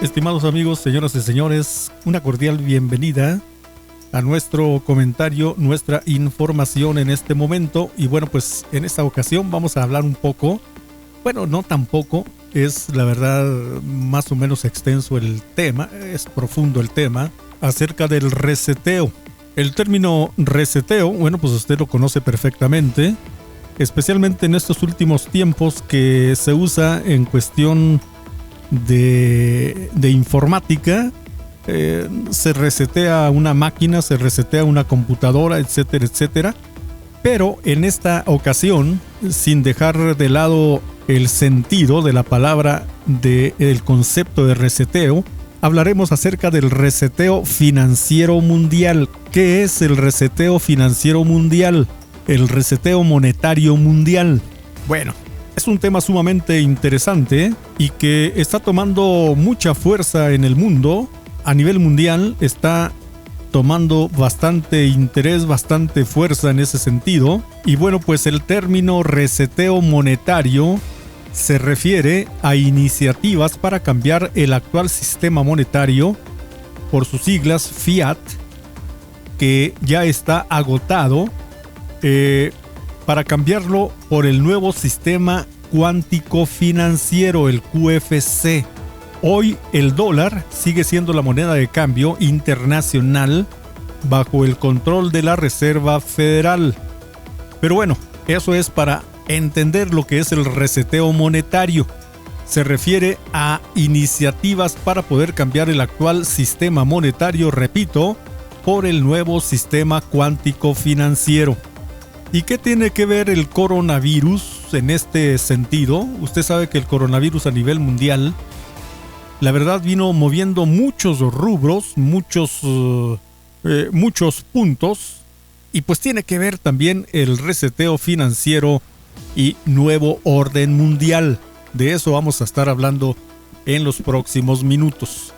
Estimados amigos, señoras y señores, una cordial bienvenida a nuestro comentario, nuestra información en este momento. Y bueno, pues en esta ocasión vamos a hablar un poco, bueno, no tampoco, es la verdad más o menos extenso el tema, es profundo el tema, acerca del reseteo. El término reseteo, bueno, pues usted lo conoce perfectamente, especialmente en estos últimos tiempos que se usa en cuestión de informática. Se resetea una máquina, se resetea una computadora, etcétera, etcétera. Pero en esta ocasión, sin dejar de lado el sentido de la palabra, del concepto de reseteo, hablaremos acerca del reseteo financiero mundial. ¿Qué es el reseteo financiero mundial? El reseteo monetario mundial. Bueno, es un tema sumamente interesante y que está tomando mucha fuerza en el mundo. A nivel mundial está tomando bastante interés, bastante fuerza en ese sentido. Y bueno, pues el término reseteo monetario se refiere a iniciativas para cambiar el actual sistema monetario, por sus siglas Fiat, que ya está agotado, para cambiarlo por el nuevo sistema cuántico financiero, el QFC. Hoy el dólar sigue siendo la moneda de cambio internacional bajo el control de la Reserva Federal. Pero bueno, eso es para entender lo que es el reseteo monetario. Se refiere a iniciativas para poder cambiar el actual sistema monetario, repito, por el nuevo sistema cuántico financiero. ¿Y qué tiene que ver el coronavirus en este sentido? Usted sabe que el coronavirus a nivel mundial, la verdad, vino moviendo muchos rubros, muchos puntos, y pues tiene que ver también el reseteo financiero y nuevo orden mundial. De eso vamos a estar hablando en los próximos minutos.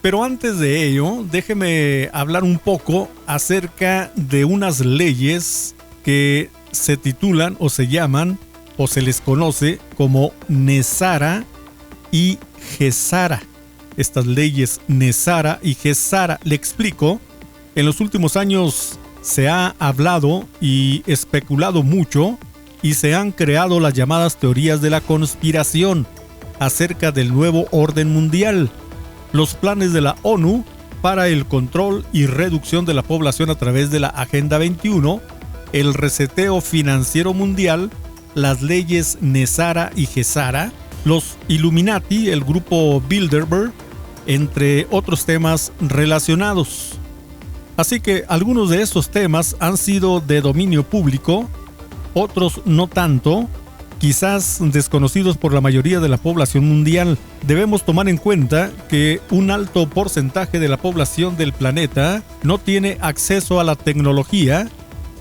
Pero antes de ello, déjeme hablar un poco acerca de unas leyes que se titulan o se llaman o se les conoce como NESARA y GESARA. Estas leyes NESARA y GESARA, le explico. En los últimos años se ha hablado y especulado mucho y se han creado las llamadas teorías de la conspiración acerca del nuevo orden mundial, los planes de la ONU para el control y reducción de la población a través de la Agenda 21, el reseteo financiero mundial, las leyes NESARA y GESARA, los Illuminati, el grupo Bilderberg, entre otros temas relacionados. Así que algunos de estos temas han sido de dominio público, otros no tanto, quizás desconocidos por la mayoría de la población mundial. Debemos tomar en cuenta que un alto porcentaje de la población del planeta no tiene acceso a la tecnología.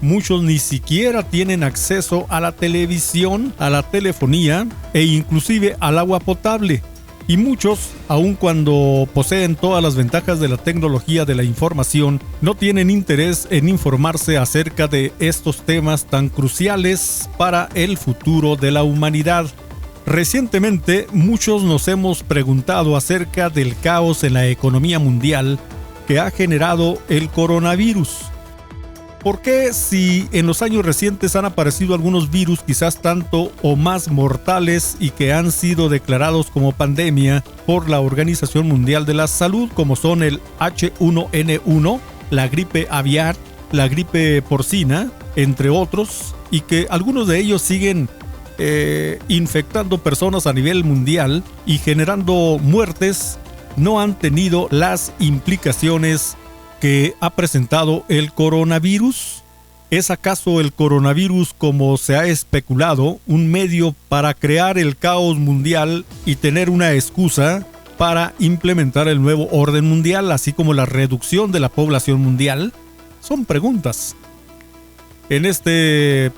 Muchos ni siquiera tienen acceso a la televisión, a la telefonía e inclusive al agua potable. Y muchos, aun cuando poseen todas las ventajas de la tecnología de la información, no tienen interés en informarse acerca de estos temas tan cruciales para el futuro de la humanidad. Recientemente, muchos nos hemos preguntado acerca del caos en la economía mundial que ha generado el coronavirus. ¿Por qué, si en los años recientes han aparecido algunos virus quizás tanto o más mortales y que han sido declarados como pandemia por la Organización Mundial de la Salud, como son el H1N1, la gripe aviar, la gripe porcina, entre otros, y que algunos de ellos siguen infectando personas a nivel mundial y generando muertes, no han tenido las implicaciones que ha presentado el coronavirus? ¿Es acaso el coronavirus, como se ha especulado, un medio para crear el caos mundial y tener una excusa para implementar el nuevo orden mundial, así como la reducción de la población mundial? Son preguntas. En esta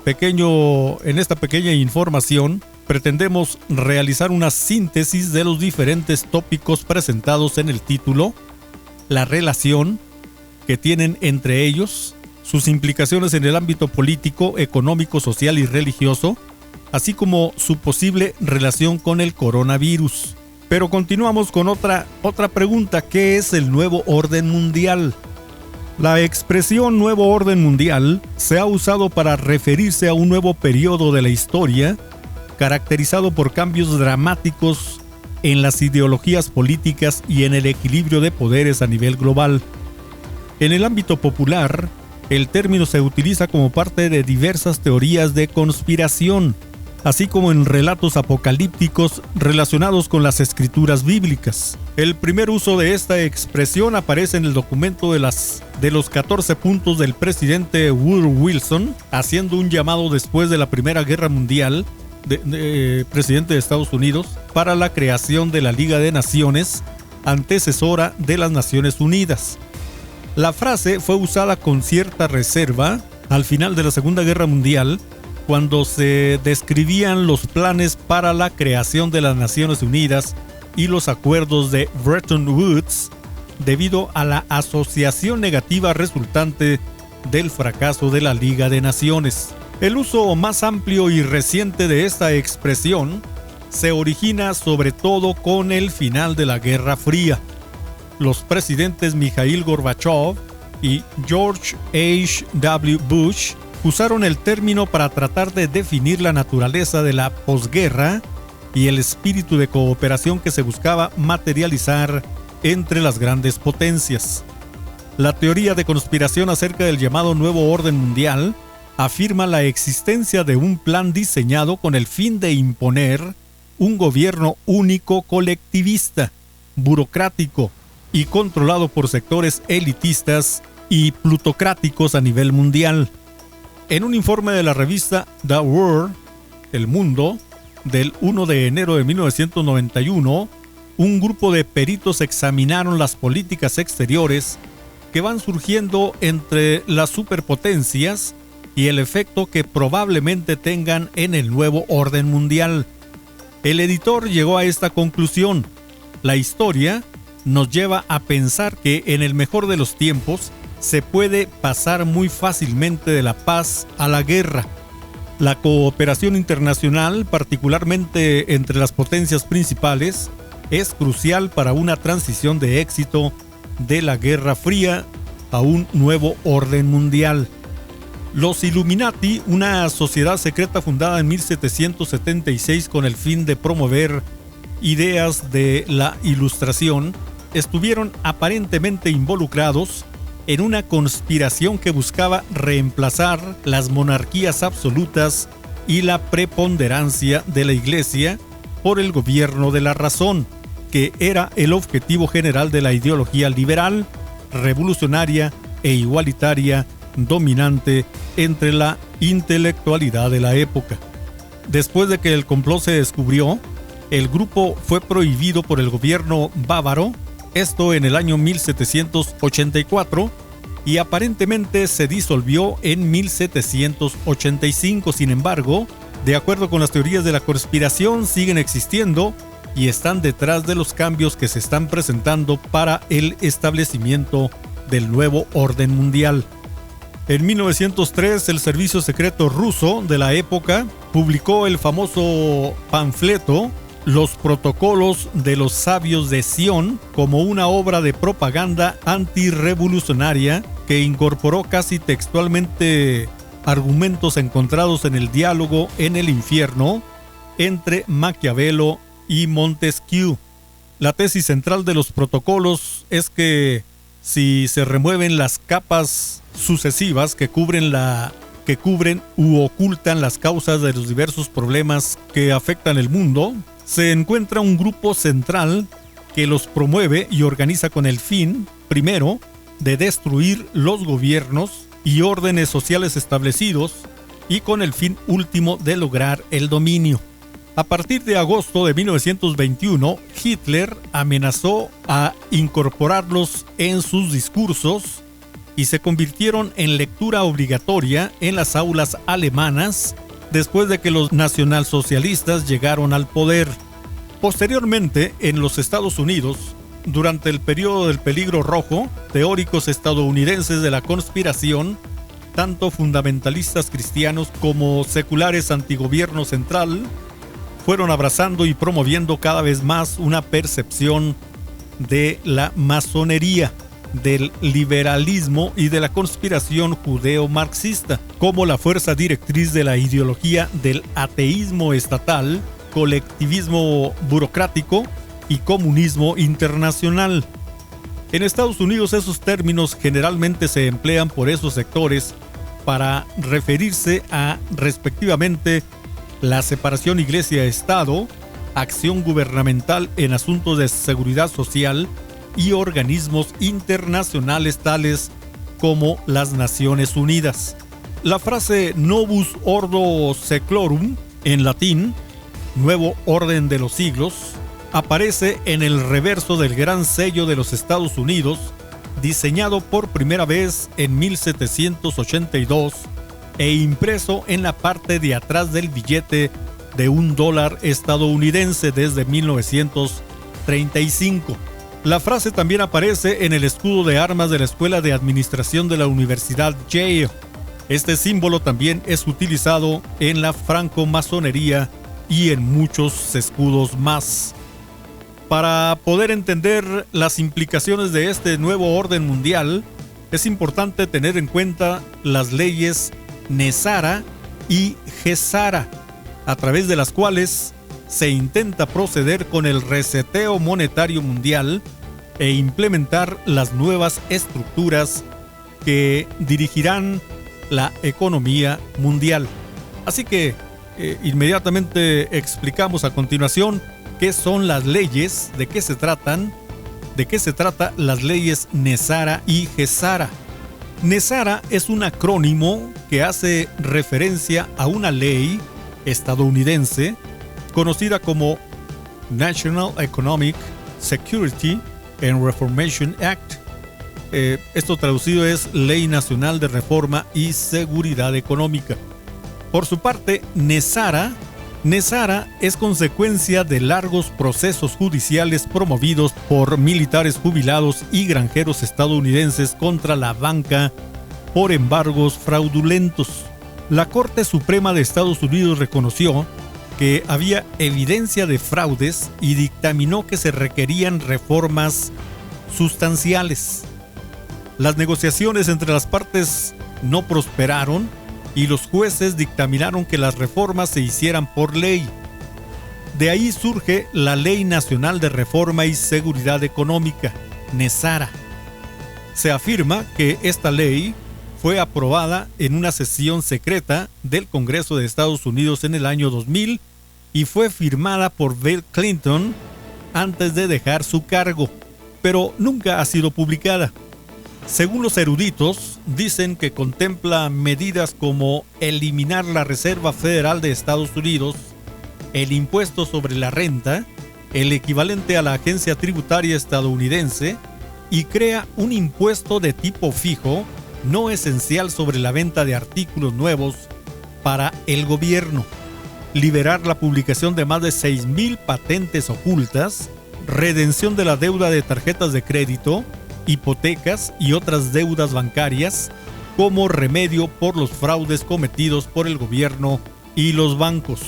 pequeña información, pretendemos realizar una síntesis de los diferentes tópicos presentados en el título, la relación que tienen entre ellos, sus implicaciones en el ámbito político, económico, social y religioso, así como su posible relación con el coronavirus. Pero continuamos con otra pregunta. ¿Qué es el nuevo orden mundial? La expresión nuevo orden mundial se ha usado para referirse a un nuevo periodo de la historia caracterizado por cambios dramáticos en las ideologías políticas y en el equilibrio de poderes a nivel global. En el ámbito popular, el término se utiliza como parte de diversas teorías de conspiración, así como en relatos apocalípticos relacionados con las escrituras bíblicas. El primer uso de esta expresión aparece en el documento de los 14 puntos del presidente Woodrow Wilson, haciendo un llamado después de la Primera Guerra Mundial, presidente de Estados Unidos, para la creación de la Liga de Naciones, antecesora de las Naciones Unidas. La frase fue usada con cierta reserva al final de la Segunda Guerra Mundial, cuando se describían los planes para la creación de las Naciones Unidas y los acuerdos de Bretton Woods, debido a la asociación negativa resultante del fracaso de la Liga de Naciones. El uso más amplio y reciente de esta expresión se origina sobre todo con el final de la Guerra Fría. Los presidentes Mikhail Gorbachev y George H.W. Bush usaron el término para tratar de definir la naturaleza de la posguerra y el espíritu de cooperación que se buscaba materializar entre las grandes potencias. La teoría de conspiración acerca del llamado Nuevo Orden Mundial afirma la existencia de un plan diseñado con el fin de imponer un gobierno único colectivista, burocrático y controlado por sectores elitistas y plutocráticos a nivel mundial. En un informe de la revista The World, El Mundo, del 1 de enero de 1991, un grupo de peritos examinaron las políticas exteriores que van surgiendo entre las superpotencias y el efecto que probablemente tengan en el nuevo orden mundial. El editor llegó a esta conclusión: la historia nos lleva a pensar que en el mejor de los tiempos se puede pasar muy fácilmente de la paz a la guerra. La cooperación internacional, particularmente entre las potencias principales, es crucial para una transición de éxito de la Guerra Fría a un nuevo orden mundial. Los Illuminati, una sociedad secreta fundada en 1776 con el fin de promover ideas de la Ilustración, estuvieron aparentemente involucrados en una conspiración que buscaba reemplazar las monarquías absolutas y la preponderancia de la Iglesia por el gobierno de la razón, que era el objetivo general de la ideología liberal, revolucionaria e igualitaria dominante entre la intelectualidad de la época. Después de que el complot se descubrió, el grupo fue prohibido por el gobierno bávaro, esto en el año 1784, y aparentemente se disolvió en 1785. Sin embargo, de acuerdo con las teorías de la conspiración, siguen existiendo y están detrás de los cambios que se están presentando para el establecimiento del nuevo orden mundial. En 1903, el servicio secreto ruso de la época publicó el famoso panfleto Los Protocolos de los Sabios de Sion como una obra de propaganda antirrevolucionaria que incorporó casi textualmente argumentos encontrados en el diálogo en el infierno entre Maquiavelo y Montesquieu. La tesis central de los protocolos es que si se remueven las capas sucesivas que cubren u ocultan las causas de los diversos problemas que afectan el mundo, se encuentra un grupo central que los promueve y organiza con el fin, primero, de destruir los gobiernos y órdenes sociales establecidos y con el fin último de lograr el dominio. A partir de agosto de 1921, Hitler amenazó a incorporarlos en sus discursos y se convirtieron en lectura obligatoria en las aulas alemanas después de que los nacionalsocialistas llegaron al poder. Posteriormente, en los Estados Unidos, durante el periodo del peligro rojo, teóricos estadounidenses de la conspiración, tanto fundamentalistas cristianos como seculares antigobierno central, fueron abrazando y promoviendo cada vez más una percepción de la masonería, del liberalismo y de la conspiración judeo-marxista como la fuerza directriz de la ideología del ateísmo estatal, colectivismo burocrático y comunismo internacional. En Estados Unidos esos términos generalmente se emplean por esos sectores para referirse a, respectivamente, la separación iglesia-estado, acción gubernamental en asuntos de seguridad social y organismos internacionales tales como las Naciones Unidas. La frase Novus Ordo Seclorum, en latín, Nuevo Orden de los Siglos, aparece en el reverso del Gran Sello de los Estados Unidos, diseñado por primera vez en 1782 e impreso en la parte de atrás del billete de $1 estadounidense desde 1935. La frase también aparece en el escudo de armas de la Escuela de Administración de la Universidad Yale. Este símbolo también es utilizado en la francomasonería y en muchos escudos más. Para poder entender las implicaciones de este nuevo orden mundial, es importante tener en cuenta las leyes Nesara y Gesara, a través de las cuales se intenta proceder con el reseteo monetario mundial e implementar las nuevas estructuras que dirigirán la economía mundial. Así que inmediatamente explicamos a continuación qué son las leyes, de qué se trata las leyes Nesara y Gesara. Nesara es un acrónimo que hace referencia a una ley estadounidense conocida como National Economic Security and Reformation Act. Esto traducido es Ley Nacional de Reforma y Seguridad Económica. Por su parte, Nesara es consecuencia de largos procesos judiciales promovidos por militares jubilados y granjeros estadounidenses contra la banca por embargos fraudulentos. La Corte Suprema de Estados Unidos reconoció que había evidencia de fraudes y dictaminó que se requerían reformas sustanciales. Las negociaciones entre las partes no prosperaron y los jueces dictaminaron que las reformas se hicieran por ley. De ahí surge la Ley Nacional de Reforma y Seguridad Económica, Nesara. Se afirma que esta ley fue aprobada en una sesión secreta del Congreso de Estados Unidos en el año 2000 y fue firmada por Bill Clinton antes de dejar su cargo, pero nunca ha sido publicada. Según los eruditos, dicen que contempla medidas como eliminar la Reserva Federal de Estados Unidos, el impuesto sobre la renta, el equivalente a la agencia tributaria estadounidense, y crea un impuesto de tipo fijo no esencial sobre la venta de artículos nuevos para el gobierno, liberar la publicación de más de 6,000 patentes ocultas, redención de la deuda de tarjetas de crédito, hipotecas y otras deudas bancarias como remedio por los fraudes cometidos por el gobierno y los bancos.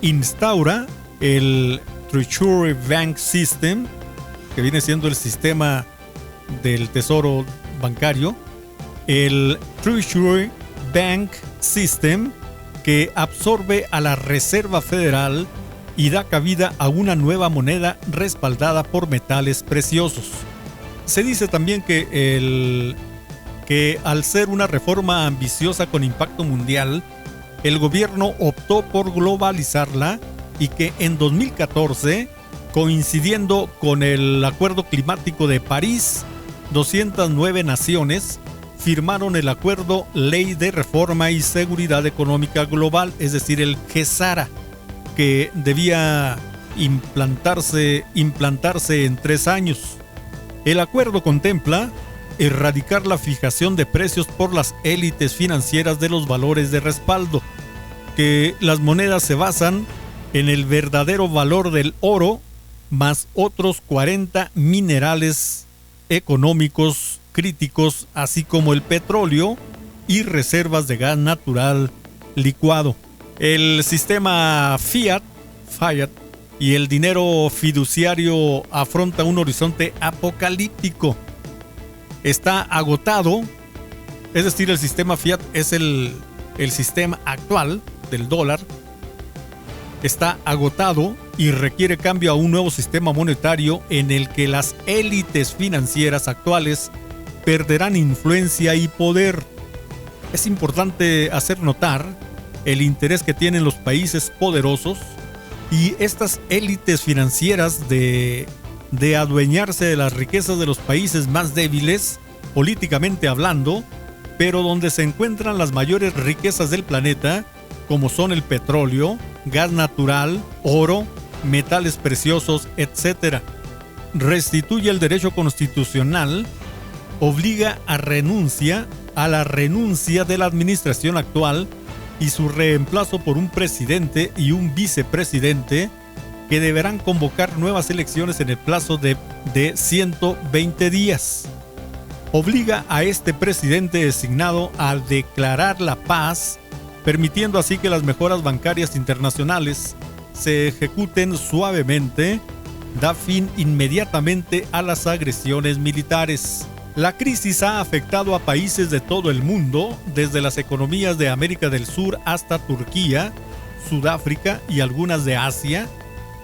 Instaura el Treasury Bank System, que viene siendo el sistema del tesoro bancario, el Treasury Bank System, que absorbe a la Reserva Federal y da cabida a una nueva moneda respaldada por metales preciosos. Se dice también que al ser una reforma ambiciosa con impacto mundial, el gobierno optó por globalizarla y que en 2014, coincidiendo con el Acuerdo Climático de París, 209 naciones firmaron el Acuerdo Ley de Reforma y Seguridad Económica Global, es decir, el GESARA, que debía implantarse en 3 años. El acuerdo contempla erradicar la fijación de precios por las élites financieras de los valores de respaldo, que las monedas se basan en el verdadero valor del oro más otros 40 minerales económicos críticos, así como el petróleo y reservas de gas natural licuado. El sistema Fiat fiat y el dinero fiduciario afronta un horizonte apocalíptico. Está agotado, es decir, el sistema fiat es el sistema actual del dólar. Está agotado y requiere cambio a un nuevo sistema monetario en el que las élites financieras actuales perderán influencia y poder. Es importante hacer notar el interés que tienen los países poderosos y estas élites financieras de adueñarse de las riquezas de los países más débiles, políticamente hablando, pero donde se encuentran las mayores riquezas del planeta, como son el petróleo, gas natural, oro, metales preciosos, etc. Restituye el derecho constitucional, obliga a la renuncia de la administración actual y su reemplazo por un presidente y un vicepresidente que deberán convocar nuevas elecciones en el plazo de 120 días. Obliga a este presidente designado a declarar la paz, permitiendo así que las mejoras bancarias internacionales se ejecuten suavemente, da fin inmediatamente a las agresiones militares. La crisis ha afectado a países de todo el mundo, desde las economías de América del Sur hasta Turquía, Sudáfrica y algunas de Asia,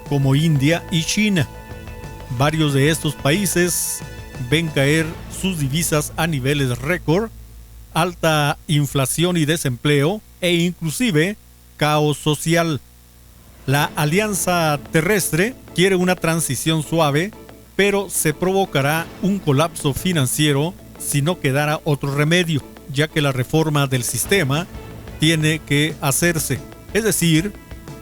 como India y China. Varios de estos países ven caer sus divisas a niveles récord, alta inflación y desempleo, e inclusive caos social. La Alianza Terrestre quiere una transición suave, pero se provocará un colapso financiero si no quedara otro remedio, ya que la reforma del sistema tiene que hacerse. Es decir,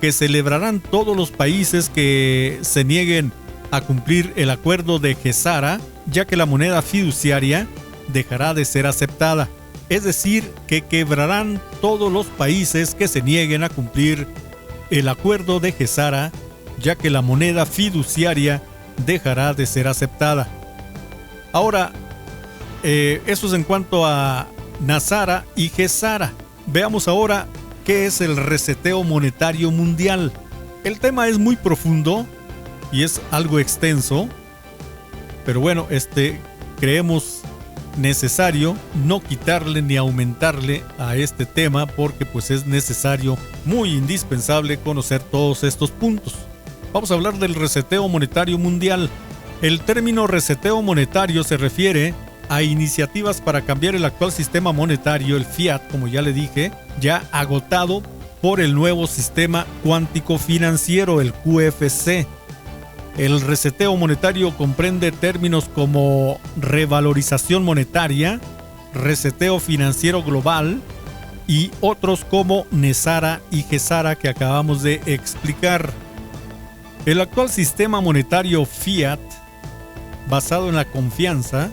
que celebrarán todos los países que se nieguen a cumplir el acuerdo de Gesara, ya que la moneda fiduciaria dejará de ser aceptada. Es decir, que quebrarán todos los países que se nieguen a cumplir el acuerdo de Gesara, ya que la moneda fiduciaria dejará de ser aceptada. Ahora, eso es en cuanto a Nazara y Gesara. Veamos ahora qué es el reseteo monetario mundial. El tema es muy profundo y es algo extenso, pero bueno, creemos necesario no quitarle ni aumentarle a este tema, porque pues es necesario, muy indispensable, conocer todos estos puntos. Vamos a hablar del reseteo monetario mundial. El término reseteo monetario se refiere a iniciativas para cambiar el actual sistema monetario, el fiat, como ya le dije, ya agotado por el nuevo sistema cuántico financiero, el QFC. El reseteo monetario comprende términos como revalorización monetaria, reseteo financiero global y otros como Nazara y Gesara que acabamos de explicar. El actual sistema monetario fiat, basado en la confianza,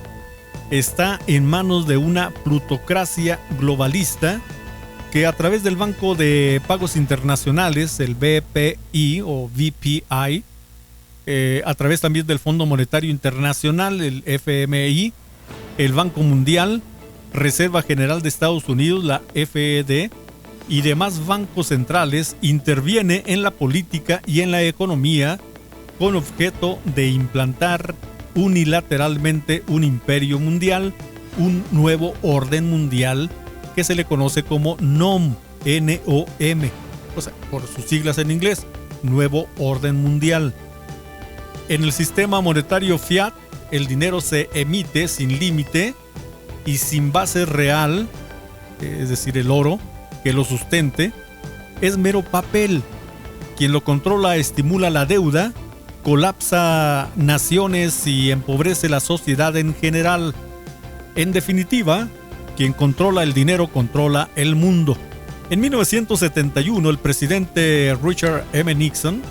está en manos de una plutocracia globalista que a través del Banco de Pagos Internacionales, el BPI o VPI, a través también del Fondo Monetario Internacional, el FMI, el Banco Mundial, Reserva General de Estados Unidos, la FED, y demás bancos centrales, interviene en la política y en la economía con objeto de implantar unilateralmente un imperio mundial, un nuevo orden mundial que se le conoce como NOM, N-O-M, o sea, por sus siglas en inglés, Nuevo Orden Mundial. En el sistema monetario fiat, el dinero se emite sin límite y sin base real, es decir, el oro que lo sustente, es mero papel. Quien lo controla estimula la deuda, colapsa naciones y empobrece la sociedad en general. En definitiva, quien controla el dinero controla el mundo. En 1971, el presidente Richard M. Nixon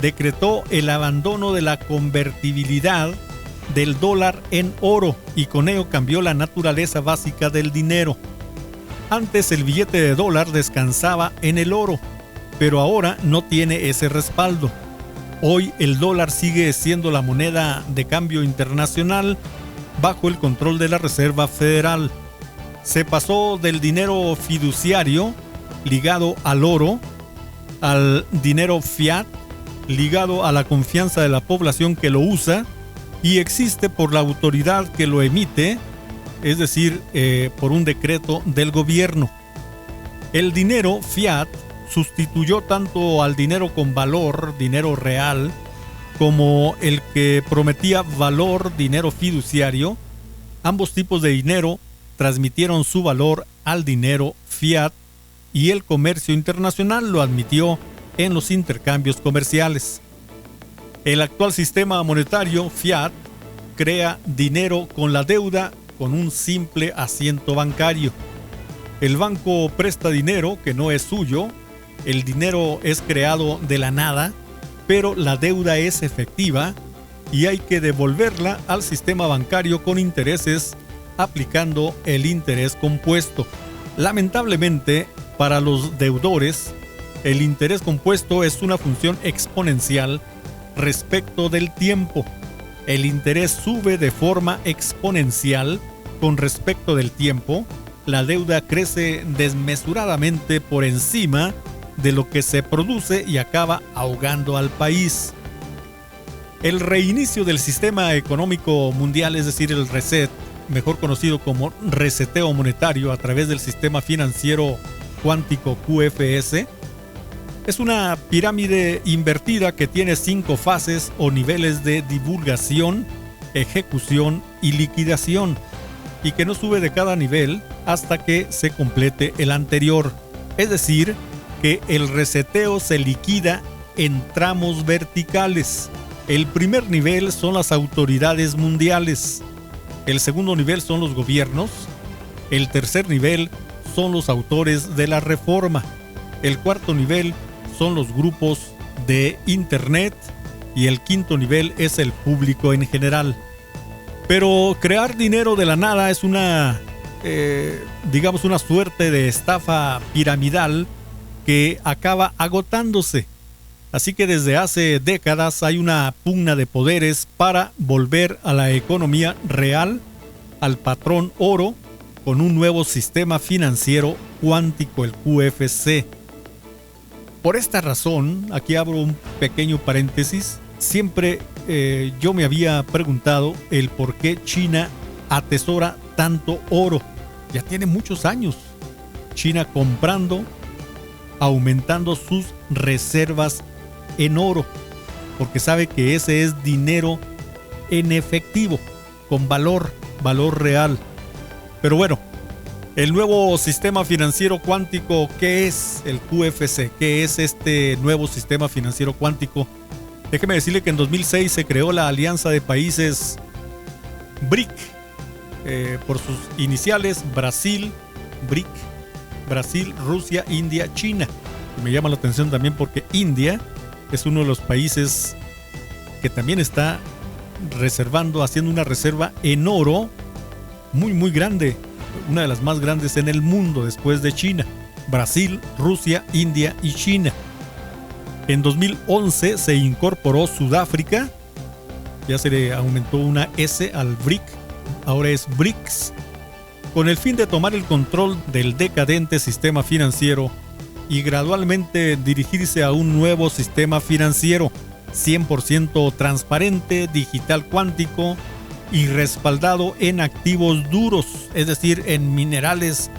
decretó el abandono de la convertibilidad del dólar en oro y con ello cambió la naturaleza básica del dinero. Antes el billete de dólar descansaba en el oro, pero ahora no tiene ese respaldo. Hoy el dólar sigue siendo la moneda de cambio internacional bajo el control de la Reserva Federal. Se pasó del dinero fiduciario ligado al oro al dinero fiat ligado a la confianza de la población que lo usa y existe por la autoridad que lo emite, es decir, por un decreto del gobierno. El dinero fiat sustituyó tanto al dinero con valor, dinero real, como el que prometía valor, dinero fiduciario. Ambos tipos de dinero transmitieron su valor al dinero fiat y el comercio internacional lo admitió en los intercambios comerciales. El actual sistema monetario fiat crea dinero con la deuda con un simple asiento bancario. El banco presta dinero que no es suyo, el dinero es creado de la nada, pero la deuda es efectiva y hay que devolverla al sistema bancario con intereses aplicando el interés compuesto. Lamentablemente, para los deudores, el interés compuesto es una función exponencial respecto del tiempo. El interés sube de forma exponencial con respecto del tiempo. La deuda crece desmesuradamente por encima de lo que se produce y acaba ahogando al país. El reinicio del sistema económico mundial, es decir, el reset, mejor conocido como reseteo monetario a través del sistema financiero cuántico QFS, es una pirámide invertida que tiene 5 fases o niveles de divulgación, ejecución y liquidación, y que no sube de cada nivel hasta que se complete el anterior. Es decir, que el reseteo se liquida en tramos verticales. El primer nivel son las autoridades mundiales. El segundo nivel son los gobiernos. El tercer nivel son los autores de la reforma. El cuarto nivel son los grupos de internet y el quinto nivel es el público en general. Pero crear dinero de la nada es una suerte de estafa piramidal que acaba agotándose. Así que desde hace décadas hay una pugna de poderes para volver a la economía real, al patrón oro, con un nuevo sistema financiero cuántico, el QFC. Por esta razón, aquí abro un pequeño paréntesis, siempre yo me había preguntado el por qué China atesora tanto oro. Ya tiene muchos años China comprando, aumentando sus reservas en oro, porque sabe que ese es dinero en efectivo, con valor real. Pero bueno, el nuevo sistema financiero cuántico, ¿qué es el QFC? ¿Qué es este nuevo sistema financiero cuántico? Déjeme decirle que en 2006 se creó la Alianza de Países BRIC, por sus iniciales, Brasil, BRIC, Brasil, Rusia, India, China. Y me llama la atención también porque India es uno de los países que también está haciendo una reserva en oro muy grande, una de las más grandes en el mundo después de China. Brasil, Rusia, India y China. En 2011 se incorporó Sudáfrica, ya se le aumentó una S al BRIC, ahora es BRICS, con el fin de tomar el control del decadente sistema financiero y gradualmente dirigirse a un nuevo sistema financiero 100% transparente, digital cuántico y respaldado en activos duros, es decir, en minerales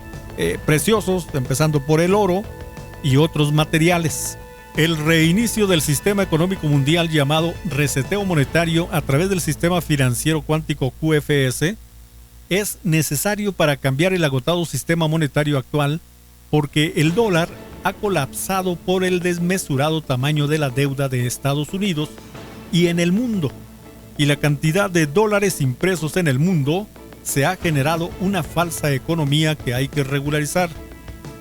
preciosos, empezando por el oro y otros materiales. El reinicio del sistema económico mundial llamado reseteo monetario a través del sistema financiero cuántico QFS es necesario para cambiar el agotado sistema monetario actual, porque el dólar ha colapsado por el desmesurado tamaño de la deuda de Estados Unidos y en el mundo, y la cantidad de dólares impresos en el mundo se ha generado una falsa economía que hay que regularizar.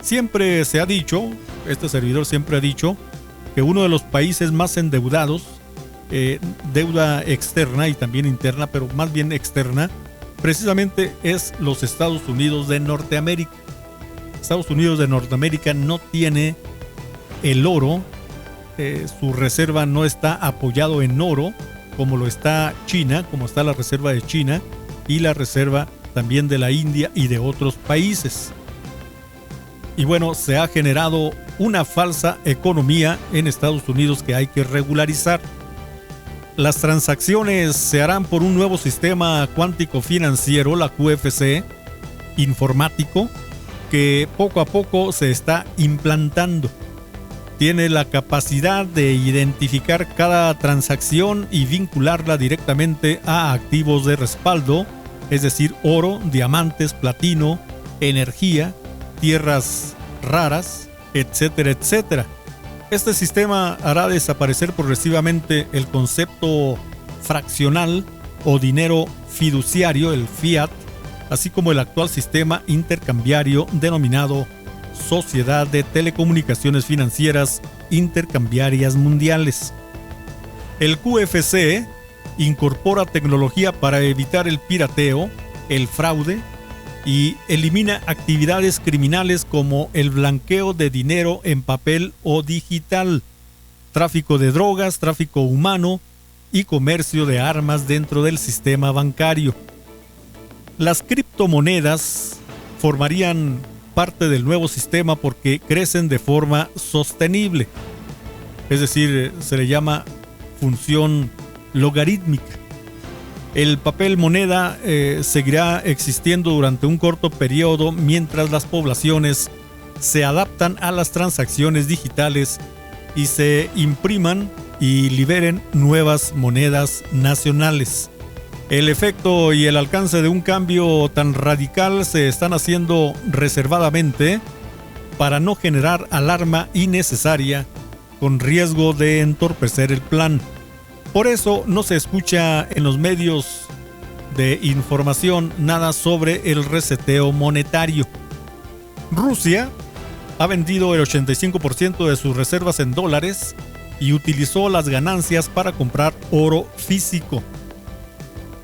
Siempre se ha dicho, este servidor siempre ha dicho, que uno de los países más endeudados, deuda externa y también interna, pero más bien externa, precisamente es los Estados Unidos de Norteamérica. Estados Unidos de Norteamérica no tiene el oro, su reserva no está apoyado en oro, como lo está China, como está la reserva de China y la reserva también de la India y de otros países. Y bueno, se ha generado una falsa economía en Estados Unidos que hay que regularizar. Las transacciones se harán por un nuevo sistema cuántico financiero, la QFC, informático, que poco a poco se está implantando. Tiene la capacidad de identificar cada transacción y vincularla directamente a activos de respaldo, es decir, oro, diamantes, platino, energía, tierras raras, etcétera, etcétera. Este sistema hará desaparecer progresivamente el concepto fraccional o dinero fiduciario, el fiat, así como el actual sistema intercambiario denominado Sociedad de Telecomunicaciones Financieras Intercambiarias Mundiales. El QFC incorpora tecnología para evitar el pirateo, el fraude y elimina actividades criminales como el blanqueo de dinero en papel o digital, tráfico de drogas, tráfico humano y comercio de armas dentro del sistema bancario. Las criptomonedas formarían parte del nuevo sistema porque crecen de forma sostenible, es decir, se le llama función logarítmica. El papel moneda seguirá existiendo durante un corto periodo mientras las poblaciones se adaptan a las transacciones digitales y se impriman y liberen nuevas monedas nacionales. El efecto y el alcance de un cambio tan radical se están haciendo reservadamente para no generar alarma innecesaria con riesgo de entorpecer el plan. Por eso no se escucha en los medios de información nada sobre el reseteo monetario. Rusia ha vendido el 85% de sus reservas en dólares y utilizó las ganancias para comprar oro físico.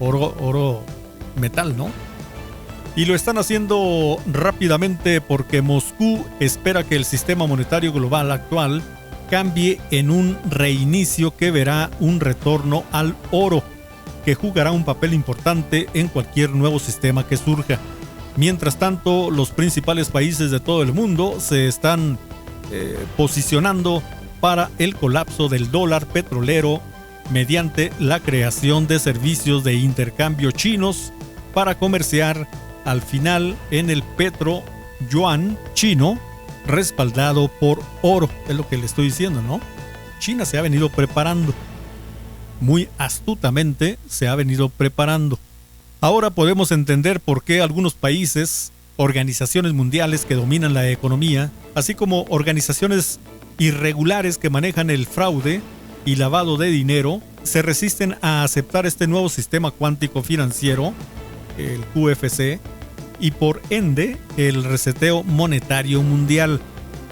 Oro metal, ¿no? Y lo están haciendo rápidamente porque Moscú espera que el sistema monetario global actual cambie en un reinicio que verá un retorno al oro, que jugará un papel importante en cualquier nuevo sistema que surja. Mientras tanto, los principales países de todo el mundo se están posicionando para el colapso del dólar petrolero mediante la creación de servicios de intercambio chinos para comerciar al final en el petro yuan chino respaldado por oro. Es lo que le estoy diciendo, ¿no? China se ha venido preparando. Muy astutamente se ha venido preparando. Ahora podemos entender por qué algunos países, organizaciones mundiales que dominan la economía, así como organizaciones irregulares que manejan el fraude y lavado de dinero, se resisten a aceptar este nuevo sistema cuántico financiero, el QFC, y por ende el reseteo monetario mundial.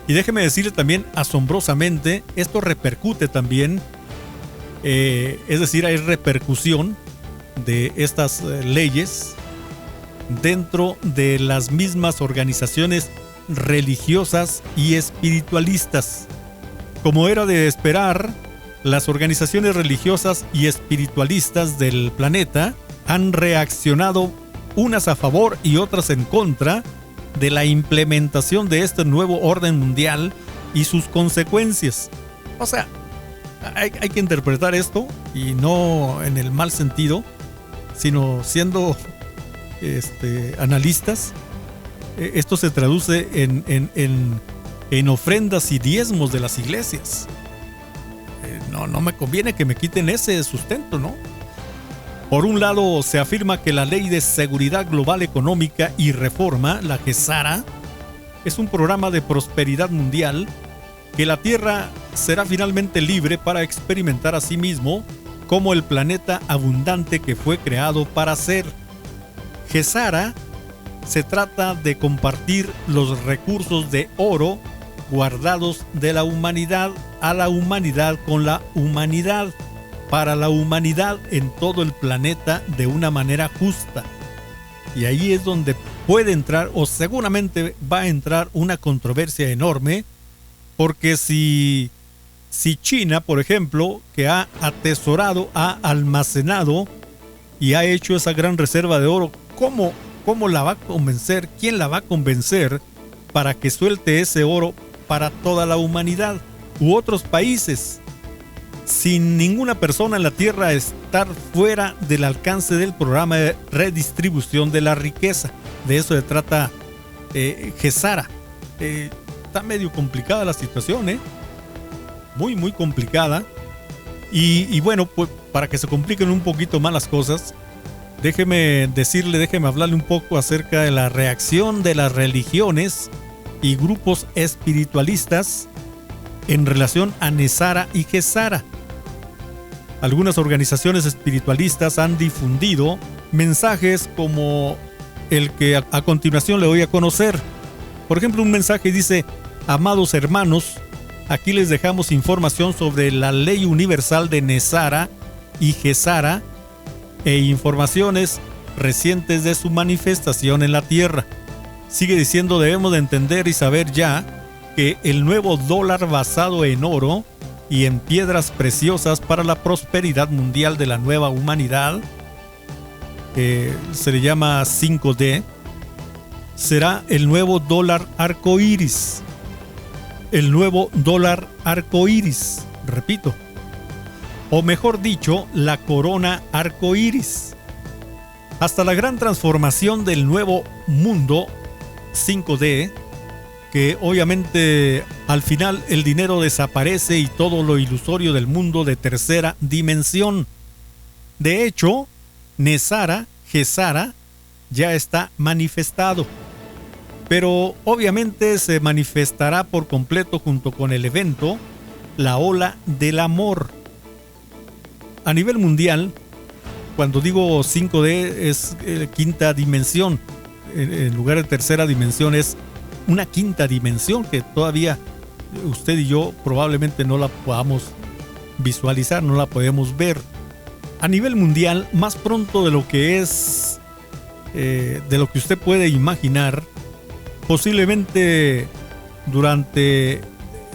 Y déjeme decirle también, asombrosamente, esto repercute también, es decir, hay repercusión de estas leyes dentro de las mismas organizaciones religiosas y espiritualistas. Como era de esperar, las organizaciones religiosas y espiritualistas del planeta han reaccionado unas a favor y otras en contra de la implementación de este nuevo orden mundial y sus consecuencias. O sea, hay que interpretar esto, y no en el mal sentido, sino siendo analistas. Esto se traduce en ofrendas y diezmos de las iglesias. No me conviene que me quiten ese sustento, ¿no? Por un lado, se afirma que la Ley de Seguridad Global Económica y Reforma, la GESARA, es un programa de prosperidad mundial, que la Tierra será finalmente libre para experimentar a sí mismo como el planeta abundante que fue creado para ser. GESARA se trata de compartir los recursos de oro guardados de la humanidad a la humanidad con la humanidad, para la humanidad en todo el planeta de una manera justa. Y ahí es donde puede entrar, o seguramente va a entrar, una controversia enorme, porque si China, por ejemplo, que ha atesorado, ha almacenado y ha hecho esa gran reserva de oro, ¿cómo la va a convencer? ¿Quién la va a convencer para que suelte ese oro para toda la humanidad u otros países, sin ninguna persona en la tierra estar fuera del alcance del programa de redistribución de la riqueza. De eso se trata GESARA. Está medio complicada la situación, muy complicada. Y bueno, pues para que se compliquen un poquito más las cosas, déjeme hablarle un poco acerca de la reacción de las religiones y grupos espiritualistas en relación a NESARA y GESARA. Algunas organizaciones espiritualistas han difundido mensajes como el que a continuación le doy a conocer. Por ejemplo, un mensaje dice: amados hermanos, aquí les dejamos información sobre la ley universal de NESARA y GESARA e informaciones recientes de su manifestación en la tierra. Sigue diciendo: debemos de entender y saber ya que el nuevo dólar basado en oro y en piedras preciosas para la prosperidad mundial de la nueva humanidad, que se le llama 5D, será el nuevo dólar arcoíris. El nuevo dólar arcoíris, repito, o mejor dicho, la corona arcoíris. Hasta la gran transformación del nuevo mundo 5D, que obviamente al final el dinero desaparece y todo lo ilusorio del mundo de tercera dimensión. De hecho, NESARA, GESARA ya está manifestado, pero obviamente se manifestará por completo junto con el evento La Ola del Amor. A nivel mundial, cuando digo 5D es quinta dimensión, en lugar de tercera dimensión es una quinta dimensión que todavía usted y yo probablemente no la podamos visualizar, no la podemos ver. A nivel mundial, más pronto de lo que es, de lo que usted puede imaginar, posiblemente durante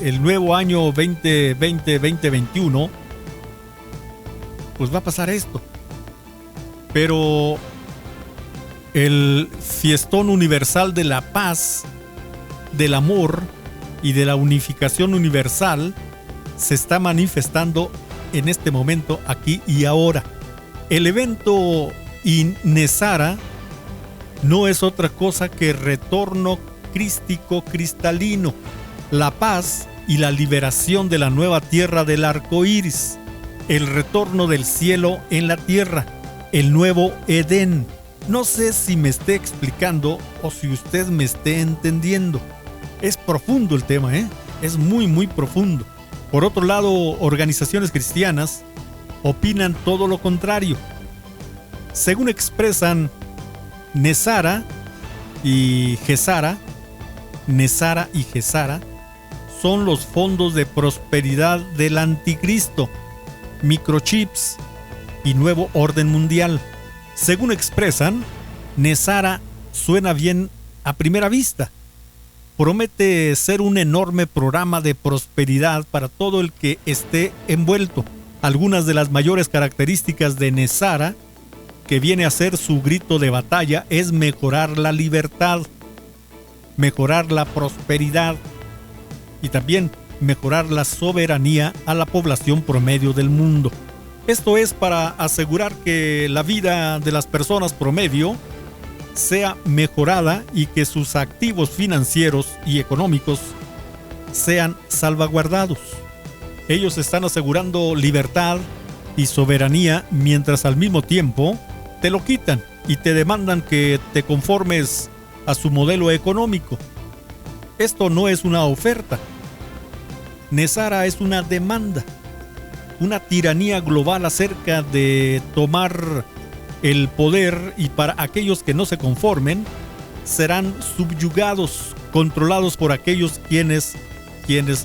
el nuevo año 2020-2021, pues va a pasar esto. Pero el fiestón universal de la paz, del amor y de la unificación universal se está manifestando en este momento, aquí y ahora. El evento NESARA no es otra cosa que retorno crístico cristalino, la paz y la liberación de la nueva tierra del arco iris, el retorno del cielo en la tierra, el nuevo Edén. No sé si me esté explicando o si usted me esté entendiendo. Es profundo el tema, es muy profundo. Por otro lado, organizaciones cristianas opinan todo lo contrario. Según expresan NESARA y GESARA, NESARA y GESARA son los fondos de prosperidad del anticristo, microchips y nuevo orden mundial. Según expresan, NESARA suena bien a primera vista. Promete ser un enorme programa de prosperidad para todo el que esté envuelto. Algunas de las mayores características de NESARA, que viene a ser su grito de batalla, es mejorar la libertad, mejorar la prosperidad y también mejorar la soberanía a la población promedio del mundo. Esto es para asegurar que la vida de las personas promedio sea mejorada y que sus activos financieros y económicos sean salvaguardados. Ellos están asegurando libertad y soberanía mientras al mismo tiempo te lo quitan y te demandan que te conformes a su modelo económico. Esto no es una oferta. NESARA es una demanda, una tiranía global acerca de tomar el poder, y para aquellos que no se conformen serán subyugados, controlados por aquellos quienes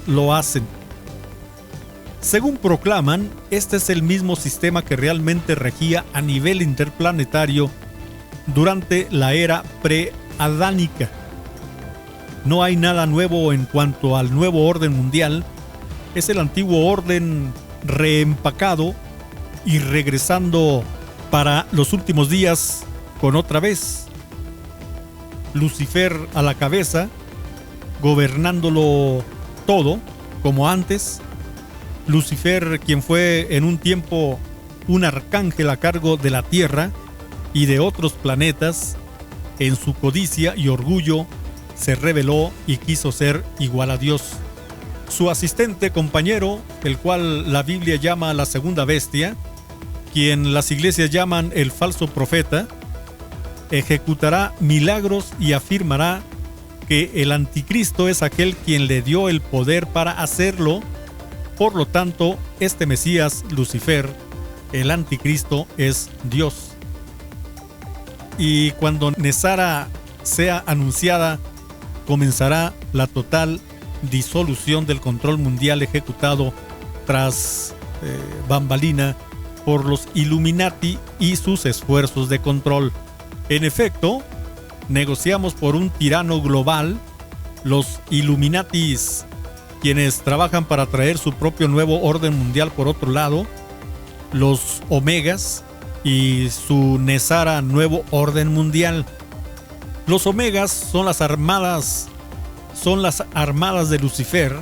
lo hacen. Según proclaman, este es el mismo sistema que realmente regía a nivel interplanetario durante la era pre-adánica. No hay nada nuevo en cuanto al nuevo orden mundial. Es el antiguo orden reempacado y regresando para los últimos días con otra vez. Lucifer a la cabeza, gobernándolo todo, como antes. Lucifer, quien fue en un tiempo un arcángel a cargo de la Tierra y de otros planetas, en su codicia y orgullo se rebeló y quiso ser igual a Dios. Su asistente compañero, el cual la Biblia llama la segunda bestia, quien las iglesias llaman el falso profeta, ejecutará milagros y afirmará que el anticristo es aquel quien le dio el poder para hacerlo. Por lo tanto, este Mesías, Lucifer, el anticristo, es Dios. Y cuando Nesara sea anunciada, comenzará la total disolución del control mundial ejecutado tras bambalina por los Illuminati y sus esfuerzos de control. En efecto, negociamos por un tirano global. Los Illuminatis, quienes trabajan para traer su propio nuevo orden mundial por otro lado, los Omegas y su Nesara nuevo orden mundial. Los Omegas son las armadas de Lucifer,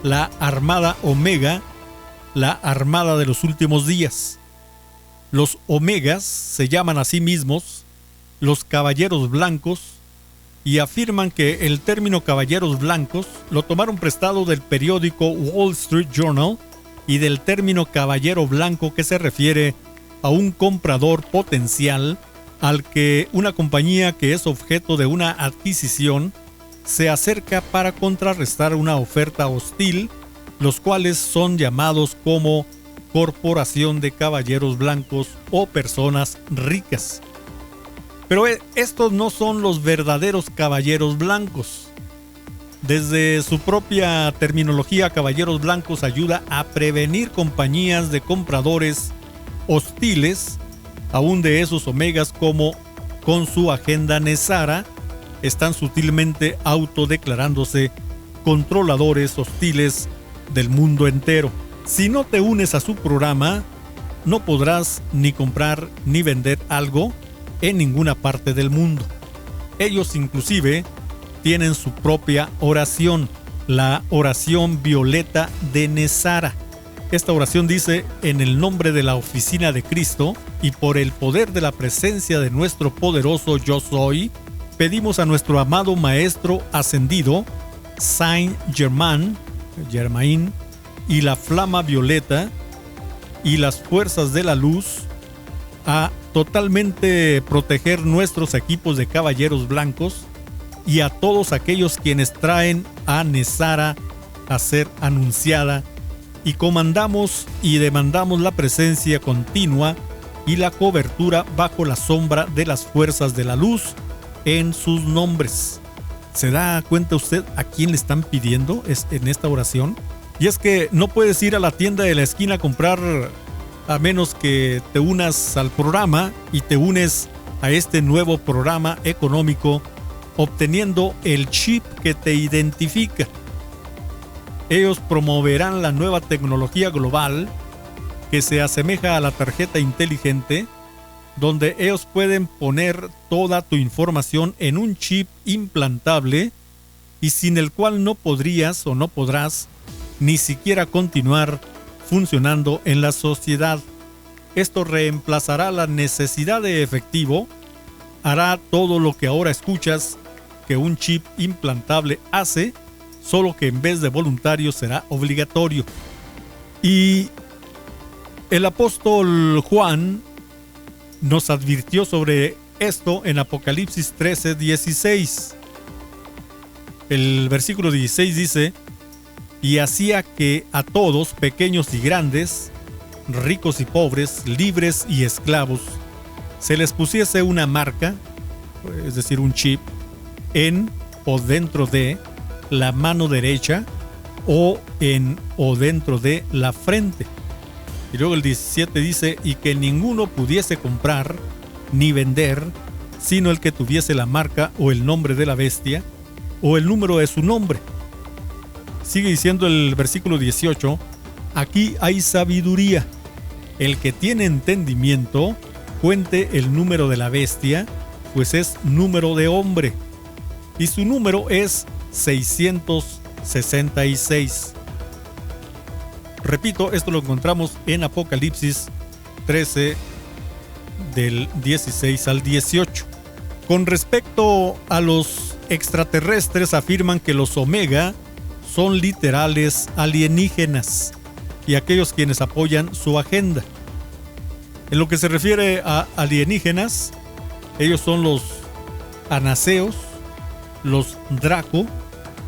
la armada Omega, la armada de los últimos días. Los Omegas se llaman a sí mismos los Caballeros Blancos y afirman que el término Caballeros Blancos lo tomaron prestado del periódico Wall Street Journal y del término Caballero Blanco, que se refiere a un comprador potencial al que una compañía que es objeto de una adquisición se acerca para contrarrestar una oferta hostil, los cuales son llamados como corporación de caballeros blancos o personas ricas. Pero estos no son los verdaderos caballeros blancos. Desde su propia terminología, caballeros blancos ayuda a prevenir compañías de compradores hostiles, aún de esos omegas, como con su agenda Nesara están sutilmente autodeclarándose controladores hostiles del mundo entero. Si no te unes a su programa, no podrás ni comprar ni vender algo en ninguna parte del mundo. Ellos inclusive tienen su propia oración, la oración violeta de Nesara. Esta oración dice: en el nombre de la oficina de Cristo y por el poder de la presencia de nuestro poderoso Yo Soy, pedimos a nuestro amado Maestro ascendido, Saint Germain, y la flama violeta y las fuerzas de la luz a totalmente proteger nuestros equipos de caballeros blancos y a todos aquellos quienes traen a Nesara a ser anunciada, y comandamos y demandamos la presencia continua y la cobertura bajo la sombra de las fuerzas de la luz en sus nombres. ¿Se da cuenta usted a quién le están pidiendo en esta oración? Y es que no puedes ir a la tienda de la esquina a comprar, a menos que te unas al programa y te unes a este nuevo programa económico, obteniendo el chip que te identifica. Ellos promoverán la nueva tecnología global que se asemeja a la tarjeta inteligente, donde ellos pueden poner toda tu información en un chip implantable y sin el cual no podrías o no podrás ni siquiera continuar funcionando en la sociedad. Esto reemplazará la necesidad de efectivo, hará todo lo que ahora escuchas que un chip implantable hace, solo que en vez de voluntario será obligatorio. Y el apóstol Juan nos advirtió sobre esto en Apocalipsis 13:16. El versículo 16 dice: y hacía que a todos, pequeños y grandes, ricos y pobres, libres y esclavos, se les pusiese una marca, es decir, un chip, en o dentro de la mano derecha o en o dentro de la frente. Y luego el 17 dice: y que ninguno pudiese comprar ni vender, sino el que tuviese la marca o el nombre de la bestia o el número de su nombre. Sigue diciendo el versículo 18: aquí hay sabiduría. El que tiene entendimiento, cuente el número de la bestia, pues es número de hombre, y su número es 666. Repito, esto lo encontramos en Apocalipsis 13 del 16 al 18. Con respecto a los extraterrestres, afirman que los Omega son literales alienígenas y aquellos quienes apoyan su agenda. En lo que se refiere a alienígenas, ellos son los anaseos, los Draco,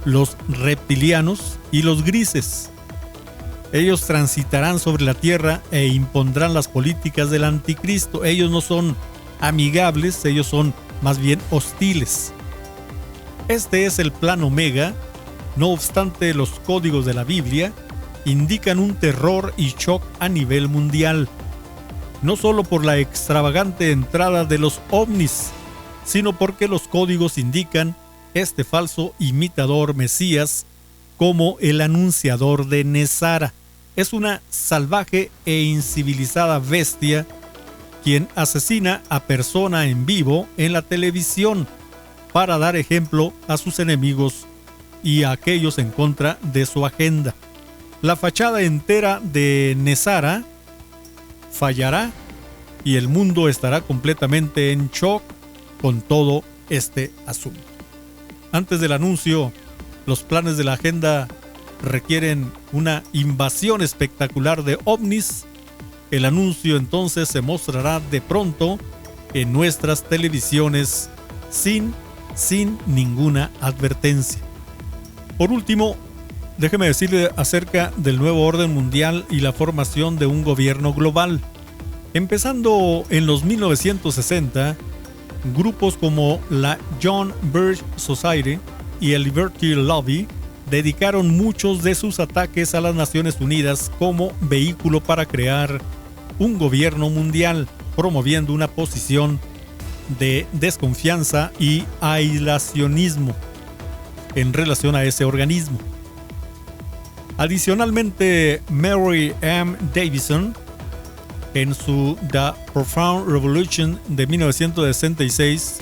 los reptilianos y los grises. Ellos transitarán sobre la tierra e impondrán las políticas del anticristo. Ellos no son amigables, ellos son más bien hostiles. Este es el plan Omega. No obstante, los códigos de la Biblia indican un terror y shock a nivel mundial, no solo por la extravagante entrada de los ovnis, sino porque los códigos indican este falso imitador Mesías como el anunciador de Nezara. Es una salvaje e incivilizada bestia quien asesina a persona en vivo en la televisión para dar ejemplo a sus enemigos y a aquellos en contra de su agenda. La fachada entera de Nezara fallará y el mundo estará completamente en shock con todo este asunto. Antes del anuncio, los planes de la agenda requieren una invasión espectacular de ovnis. El anuncio entonces se mostrará de pronto en nuestras televisiones sin ninguna advertencia. Por último, déjeme decirle acerca del nuevo orden mundial y la formación de un gobierno global. Empezando en los 1960, grupos como la John Birch Society y el Liberty Lobby dedicaron muchos de sus ataques a las Naciones Unidas como vehículo para crear un gobierno mundial, promoviendo una posición de desconfianza y aislacionismo en relación a ese organismo. Adicionalmente, Mary M. Davison, en su The Profound Revolution de 1966,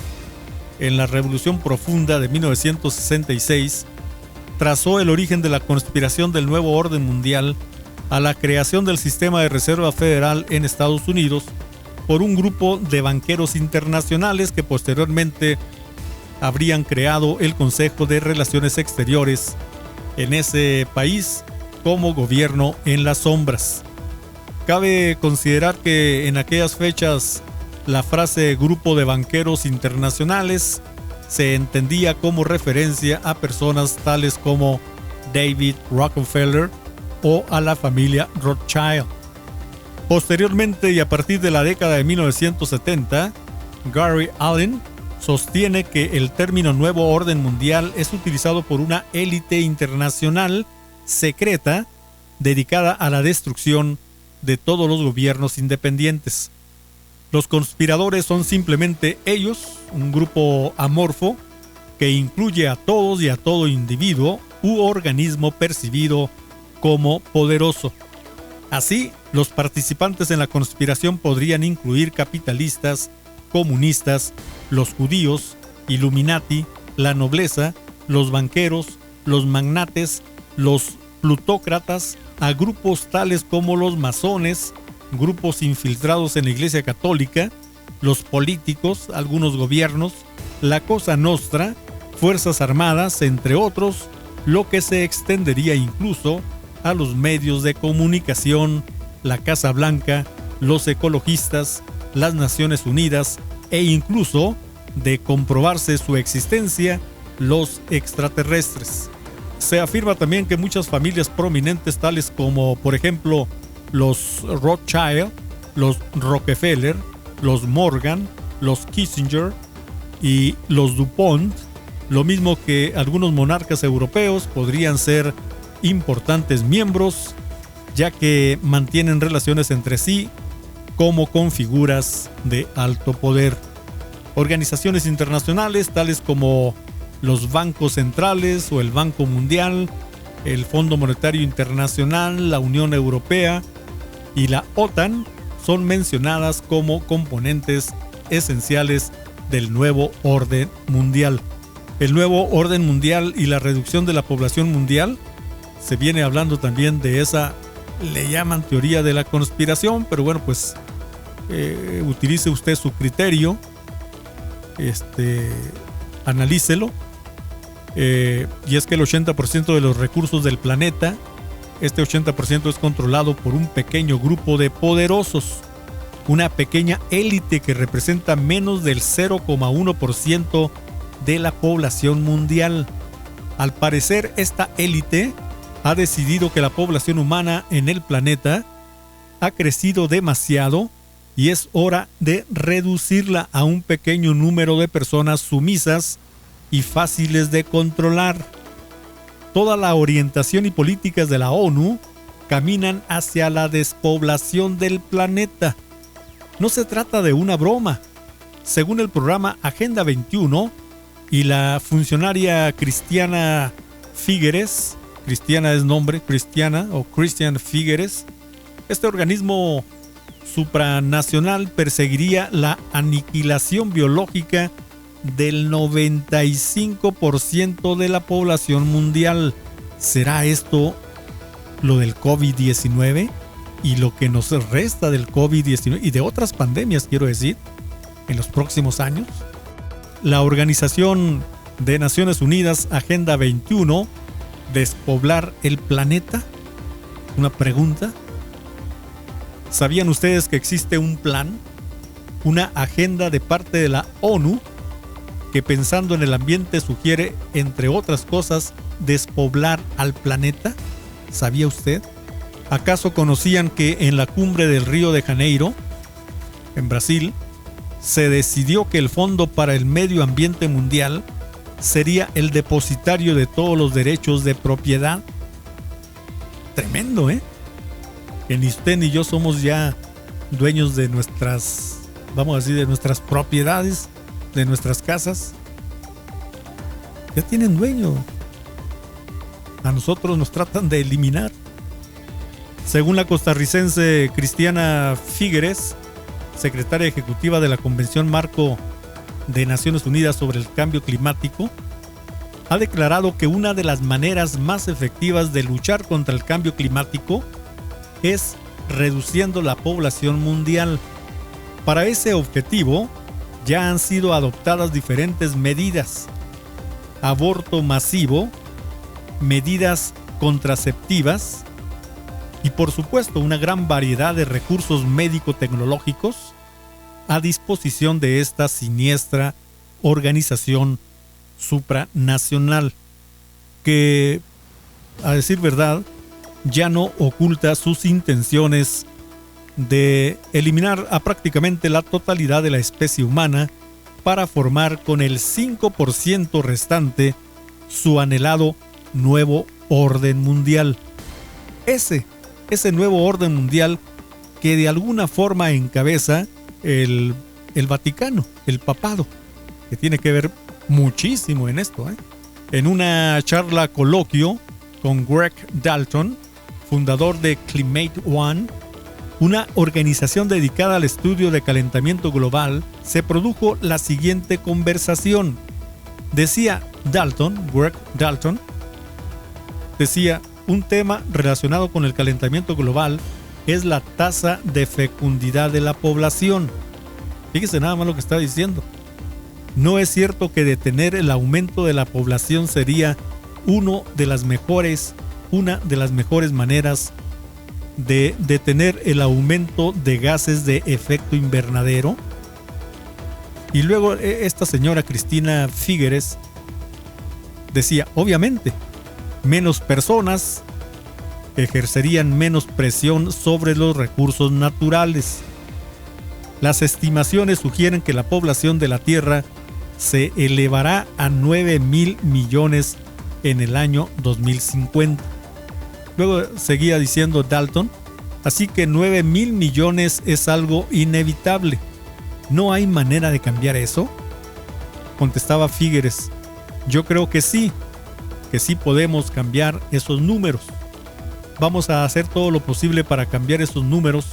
en la Revolución Profunda de 1966, trazó el origen de la conspiración del nuevo orden mundial a la creación del sistema de reserva federal en Estados Unidos por un grupo de banqueros internacionales que posteriormente habrían creado el Consejo de Relaciones Exteriores en ese país como gobierno en las sombras. Cabe considerar que en aquellas fechas la frase grupo de banqueros internacionales se entendía como referencia a personas tales como David Rockefeller o a la familia Rothschild. Posteriormente y a partir de la década de 1970, Gary Allen sostiene que el término nuevo orden mundial es utilizado por una élite internacional secreta dedicada a la destrucción de todos los gobiernos independientes. Los conspiradores son simplemente ellos, un grupo amorfo que incluye a todos y a todo individuo u organismo percibido como poderoso. Así, los participantes en la conspiración podrían incluir capitalistas, comunistas, los judíos, Illuminati, la nobleza, los banqueros, los magnates, los plutócratas, a grupos tales como los masones, grupos infiltrados en la Iglesia Católica, los políticos, algunos gobiernos, la Cosa Nostra, fuerzas armadas, entre otros, lo que se extendería incluso a los medios de comunicación, la Casa Blanca, los ecologistas, las Naciones Unidas e incluso, de comprobarse su existencia, los extraterrestres. Se afirma también que muchas familias prominentes tales como, por ejemplo, los Rothschild, los Rockefeller, los Morgan, los Kissinger y los DuPont, lo mismo que algunos monarcas europeos, podrían ser importantes miembros, ya que mantienen relaciones entre sí como con figuras de alto poder. Organizaciones internacionales tales como los bancos centrales o el Banco Mundial, el Fondo Monetario Internacional, la Unión Europea y la OTAN son mencionadas como componentes esenciales del nuevo orden mundial. El nuevo orden mundial y la reducción de la población mundial, se viene hablando también de esa, le llaman teoría de la conspiración, pero bueno, pues utilice usted su criterio, analícelo. Y es que el 80% de los recursos del planeta, este 80% es controlado por un pequeño grupo de poderosos, una pequeña élite que representa menos del 0,1% de la población mundial. Al parecer, esta élite ha decidido que la población humana en el planeta ha crecido demasiado y es hora de reducirla a un pequeño número de personas sumisas y fáciles de controlar. Toda la orientación y políticas de la ONU caminan hacia la despoblación del planeta. No se trata de una broma. Según el programa Agenda 21 y la funcionaria Cristiana Figueres, Cristiana es nombre, Cristiana o Christian Figueres, este organismo supranacional perseguiría la aniquilación biológica del 95% de la población mundial. ¿Será esto lo del COVID-19 y lo que nos resta del COVID-19 y de otras pandemias, quiero decir, en los próximos años? La Organización de Naciones Unidas, Agenda 21, ¿despoblar el planeta? Una pregunta. ¿Sabían ustedes que existe un plan, una agenda de parte de la ONU que pensando en el ambiente sugiere, entre otras cosas, despoblar al planeta? ¿Sabía usted? ¿Acaso conocían que en la cumbre del Río de Janeiro, en Brasil, se decidió que el Fondo para el Medio Ambiente Mundial sería el depositario de todos los derechos de propiedad? Tremendo, ¿eh? Que ni usted ni yo somos ya dueños de nuestras, vamos a decir, de nuestras propiedades, de nuestras casas. Ya tienen dueño. A nosotros nos tratan de eliminar. Según la costarricense Cristiana Figueres, secretaria ejecutiva de la Convención Marco de Naciones Unidas sobre el Cambio Climático, ha declarado que una de las maneras más efectivas de luchar contra el cambio climático es reduciendo la población mundial. Para ese objetivo, ya han sido adoptadas diferentes medidas: aborto masivo, medidas contraceptivas y, por supuesto, una gran variedad de recursos médico-tecnológicos a disposición de esta siniestra organización supranacional que, a decir verdad, ya no oculta sus intenciones de eliminar a prácticamente la totalidad de la especie humana para formar con el 5% restante su anhelado nuevo orden mundial. Ese nuevo orden mundial que de alguna forma encabeza el Vaticano, el papado, que tiene que ver muchísimo en esto, ¿eh? En una charla coloquio con Greg Dalton, fundador de Climate One, una organización dedicada al estudio de calentamiento global, se produjo la siguiente conversación. Decía Dalton, Greg Dalton, decía: un tema relacionado con el calentamiento global es la tasa de fecundidad de la población. Fíjese nada más lo que está diciendo. No es cierto que detener el aumento de la población sería una de las mejores maneras de detener el aumento de gases de efecto invernadero. Y luego esta señora Cristina Figueres decía: obviamente, menos personas ejercerían menos presión sobre los recursos naturales. Las estimaciones sugieren que la población de la Tierra se elevará a 9,000 millones en el año 2050. Luego seguía diciendo Dalton: así que 9,000 millones es algo inevitable. ¿No hay manera de cambiar eso? Contestaba Figueres: yo creo que sí podemos cambiar esos números. Vamos a hacer todo lo posible para cambiar esos números,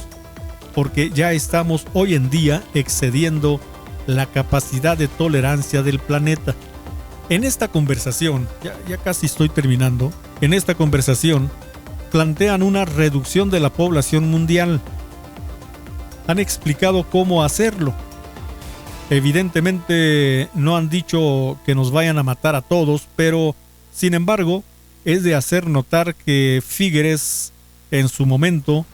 porque ya estamos hoy en día excediendo la capacidad de tolerancia del planeta. En esta conversación, ya casi estoy terminando, en esta conversación plantean una reducción de la población mundial. Han explicado cómo hacerlo. Evidentemente no han dicho que nos vayan a matar a todos, pero sin embargo es de hacer notar que Figueres en su momento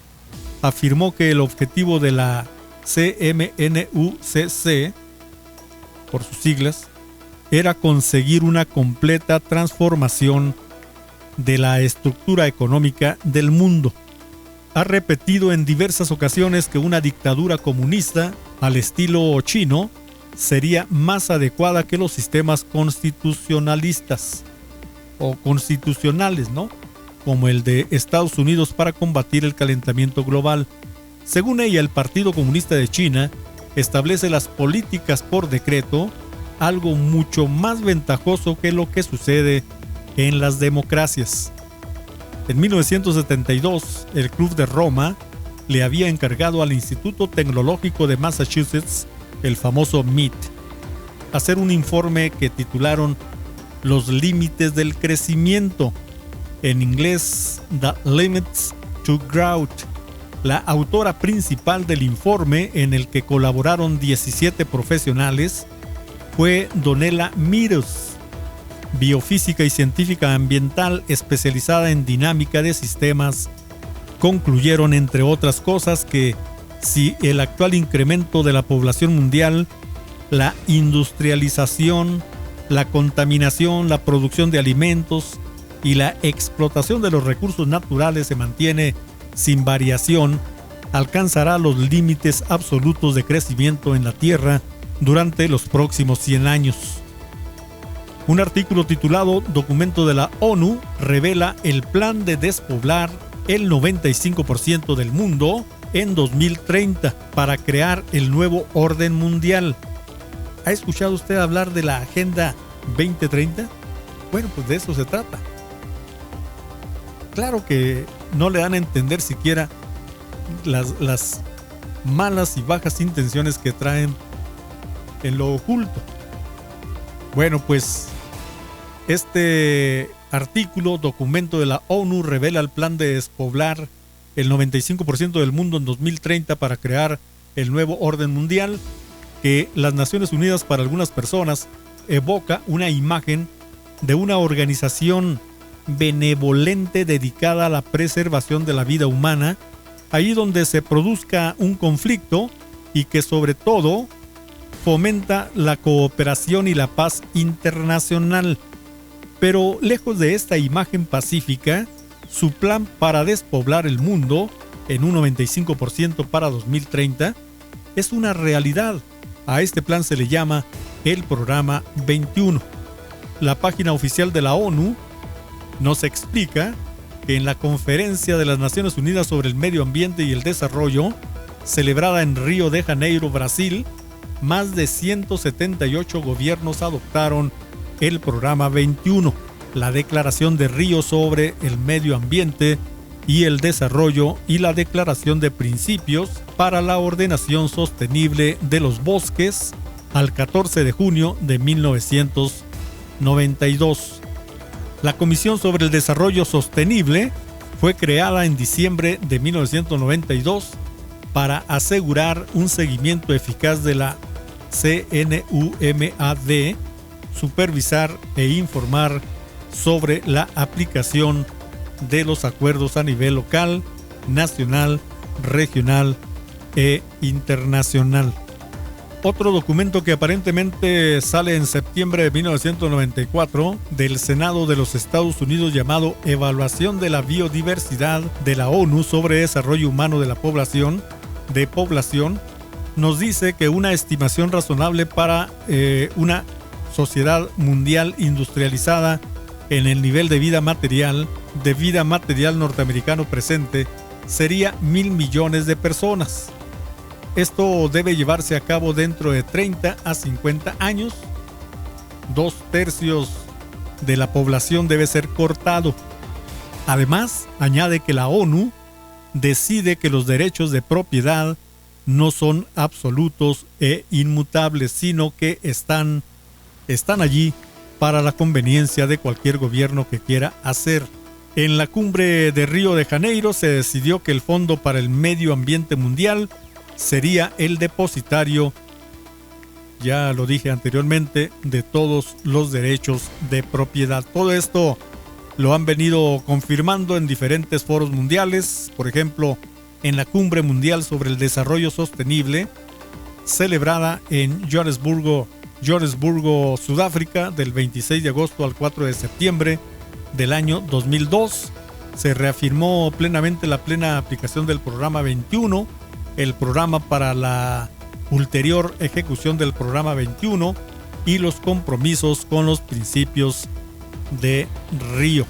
afirmó que el objetivo de la CMNUCC, por sus siglas, era conseguir una completa transformación de la estructura económica del mundo. Ha repetido en diversas ocasiones que una dictadura comunista al estilo chino sería más adecuada que los sistemas constitucionalistas o constitucionales, ¿no?, como el de Estados Unidos para combatir el calentamiento global. Según ella, el Partido Comunista de China establece las políticas por decreto, algo mucho más ventajoso que lo que sucede en las democracias. En 1972, el Club de Roma le había encargado al Instituto Tecnológico de Massachusetts, el famoso MIT, hacer un informe que titularon Los límites del crecimiento, en inglés The Limits to Growth. La autora principal del informe, en el que colaboraron 17 profesionales, fue Donella Meadows, biofísica y científica ambiental especializada en dinámica de sistemas. Concluyeron, entre otras cosas, que si el actual incremento de la población mundial, la industrialización, la contaminación, la producción de alimentos y la explotación de los recursos naturales se mantiene sin variación, alcanzará los límites absolutos de crecimiento en la Tierra durante los próximos 100 años. Un artículo titulado Documento de la ONU revela el plan de despoblar el 95% del mundo en 2030 para crear el nuevo orden mundial. ¿Ha escuchado usted hablar de la Agenda 2030? Bueno, pues de eso se trata. Claro que no le dan a entender siquiera las malas y bajas intenciones que traen en lo oculto. Bueno, pues este artículo, documento de la ONU, revela el plan de despoblar el 95% del mundo en 2030 para crear el nuevo orden mundial, que las Naciones Unidas para algunas personas evoca una imagen de una organización benevolente dedicada a la preservación de la vida humana, allí donde se produzca un conflicto y que sobre todo fomenta la cooperación y la paz internacional. Pero lejos de esta imagen pacífica, su plan para despoblar el mundo en un 95% para 2030 es una realidad. A este plan se le llama el Programa 21. La página oficial de la ONU nos explica que en la Conferencia de las Naciones Unidas sobre el Medio Ambiente y el Desarrollo, celebrada en Río de Janeiro, Brasil, más de 178 gobiernos adoptaron el Programa 21, la Declaración de Río sobre el Medio Ambiente y el Desarrollo y la Declaración de Principios para la Ordenación Sostenible de los Bosques, al 14 de junio de 1992. La Comisión sobre el Desarrollo Sostenible fue creada en diciembre de 1992 para asegurar un seguimiento eficaz de la CNUMAD, supervisar e informar sobre la aplicación de los acuerdos a nivel local, nacional, regional e internacional. Otro documento que aparentemente sale en septiembre de 1994 del Senado de los Estados Unidos, llamado Evaluación de la Biodiversidad de la ONU sobre Desarrollo Humano de la Población, nos dice que una estimación razonable para una sociedad mundial industrializada en el nivel de vida material norteamericano presente sería 1.000 millones de personas. Esto debe llevarse a cabo dentro de 30 a 50 años. 2/3 de la población debe ser cortado. Además, añade que la ONU decide que los derechos de propiedad no son absolutos e inmutables, sino que están allí para la conveniencia de cualquier gobierno que quiera hacer. En la cumbre de Río de Janeiro se decidió que el Fondo para el Medio Ambiente Mundial sería el depositario, ya lo dije anteriormente, de todos los derechos de propiedad. Todo esto lo han venido confirmando en diferentes foros mundiales, por ejemplo, en la Cumbre Mundial sobre el Desarrollo Sostenible, celebrada en Johannesburgo, Sudáfrica, del 26 de agosto al 4 de septiembre del año 2002. Se reafirmó plenamente la plena aplicación del programa 21, el programa para la ulterior ejecución del programa 21 y los compromisos con los principios de Río.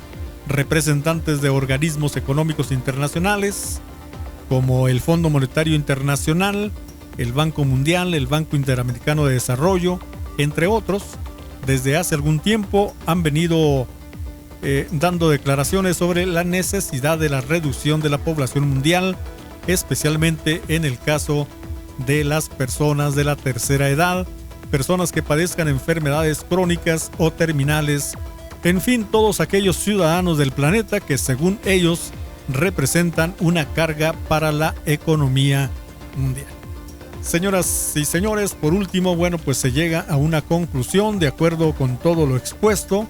Representantes de organismos económicos internacionales como el Fondo Monetario Internacional, el Banco Mundial, el Banco Interamericano de Desarrollo, entre otros, desde hace algún tiempo han venido dando declaraciones sobre la necesidad de la reducción de la población mundial, especialmente en el caso de las personas de la tercera edad, personas que padezcan enfermedades crónicas o terminales, en fin, todos aquellos ciudadanos del planeta que según ellos representan una carga para la economía mundial. Señoras y señores, por último, pues se llega a una conclusión de acuerdo con todo lo expuesto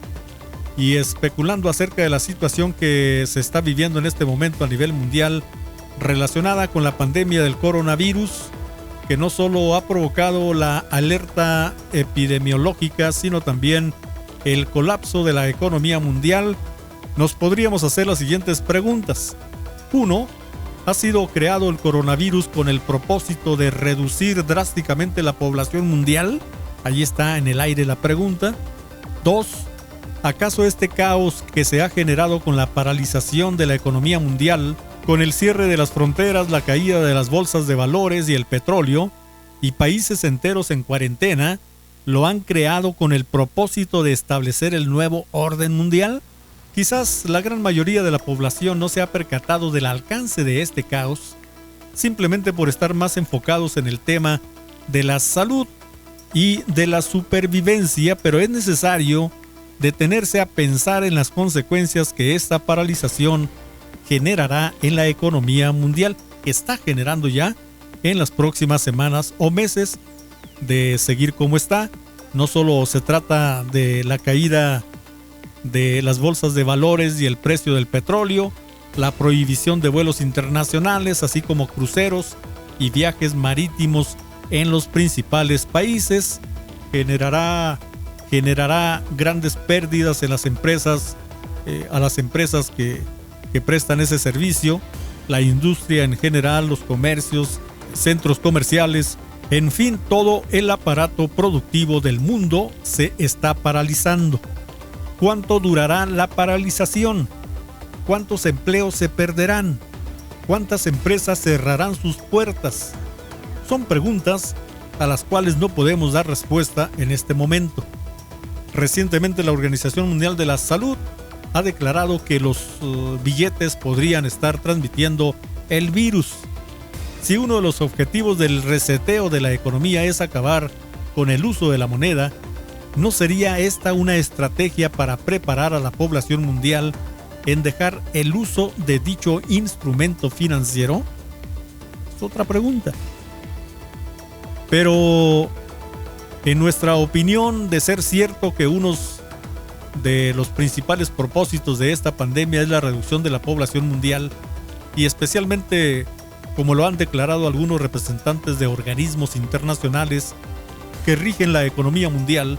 y especulando acerca de la situación que se está viviendo en este momento a nivel mundial relacionada con la pandemia del coronavirus, que no solo ha provocado la alerta epidemiológica, sino también el colapso de la economía mundial. Nos podríamos hacer las siguientes preguntas. 1. ¿Ha sido creado el coronavirus con el propósito de reducir drásticamente la población mundial? Ahí está en el aire la pregunta. 2. ¿Acaso este caos que se ha generado con la paralización de la economía mundial, con el cierre de las fronteras, la caída de las bolsas de valores y el petróleo, y países enteros en cuarentena, lo han creado con el propósito de establecer el nuevo orden mundial? Quizás la gran mayoría de la población no se ha percatado del alcance de este caos, simplemente por estar más enfocados en el tema de la salud y de la supervivencia, pero es necesario detenerse a pensar en las consecuencias que esta paralización generará en la economía mundial, que está generando ya en las próximas semanas o meses de seguir como está. No solo se trata de la caída de las bolsas de valores y el precio del petróleo, la prohibición de vuelos internacionales, así como cruceros y viajes marítimos en los principales países, generará grandes pérdidas en las empresas, a las empresas que prestan ese servicio, la industria en general, los comercios, centros comerciales, en fin, todo el aparato productivo del mundo se está paralizando. ¿Cuánto durará la paralización? ¿Cuántos empleos se perderán? ¿Cuántas empresas cerrarán sus puertas? Son preguntas a las cuales no podemos dar respuesta en este momento. Recientemente la Organización Mundial de la Salud ha declarado que los billetes podrían estar transmitiendo el virus. Si uno de los objetivos del reseteo de la economía es acabar con el uso de la moneda, ¿no sería esta una estrategia para preparar a la población mundial en dejar el uso de dicho instrumento financiero? Es otra pregunta. Pero, en nuestra opinión, de ser cierto que unos de los principales propósitos de esta pandemia es la reducción de la población mundial, y especialmente, como lo han declarado algunos representantes de organismos internacionales que rigen la economía mundial,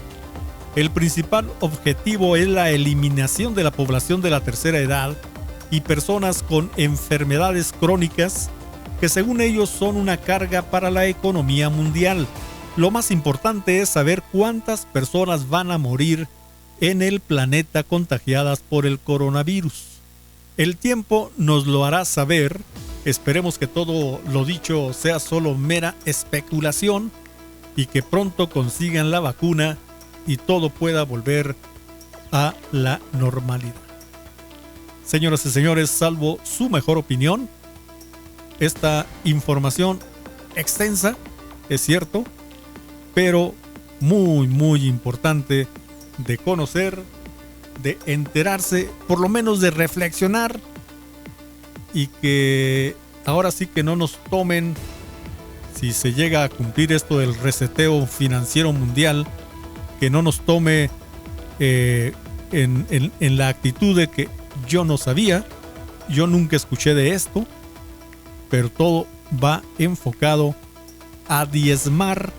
el principal objetivo es la eliminación de la población de la tercera edad y personas con enfermedades crónicas que según ellos son una carga para la economía mundial. Lo más importante es saber cuántas personas van a morir en el planeta contagiadas por el coronavirus. El tiempo nos lo hará saber. Esperemos que todo lo dicho sea solo mera especulación y que pronto consigan la vacuna y todo pueda volver a la normalidad. Señoras y señores, salvo su mejor opinión, esta información extensa, es cierto, pero muy importante, de conocer, de enterarse, por lo menos de reflexionar, y que ahora sí que no nos tomen, si se llega a cumplir esto del reseteo financiero mundial, que no nos tome en la actitud de que yo no sabía, yo nunca escuché de esto, pero todo va enfocado a diezmar,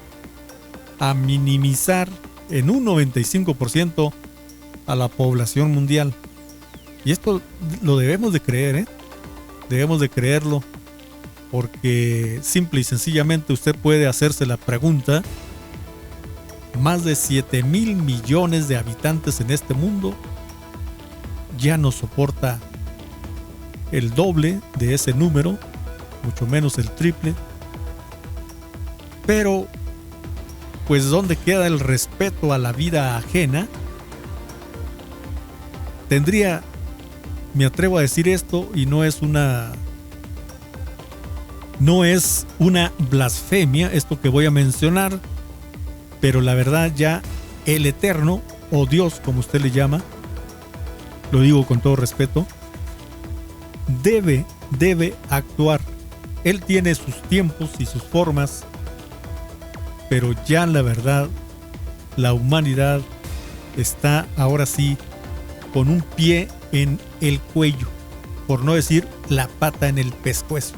a minimizar en un 95% a la población mundial. Y esto lo debemos de creer, ¿eh? Debemos de creerlo, porque simple y sencillamente usted puede hacerse la pregunta: más de 7,000 millones de habitantes en este mundo, ya no soporta el doble de ese número, mucho menos el triple. Pero pues ¿dónde queda el respeto a la vida ajena? Me atrevo a decir esto, y no es una blasfemia esto que voy a mencionar, pero la verdad, ya el Eterno, o Dios como usted le llama, lo digo con todo respeto, debe actuar. Él tiene sus tiempos y sus formas, pero ya la verdad, la humanidad está ahora sí con un pie en el cuello, por no decir la pata en el pescuezo.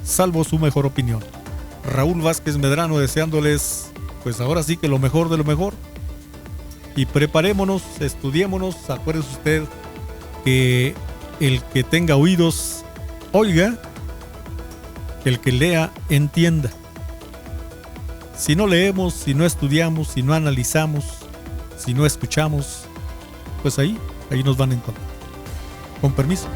Salvo su mejor opinión. Raúl Vázquez Medrano, deseándoles pues ahora sí que lo mejor de lo mejor, y preparémonos, estudiémonos. Acuérdese usted que el que tenga oídos oiga, el que lea entienda. Si no leemos, si no estudiamos, si no analizamos, si no escuchamos, pues ahí nos van a encontrar. Con permiso.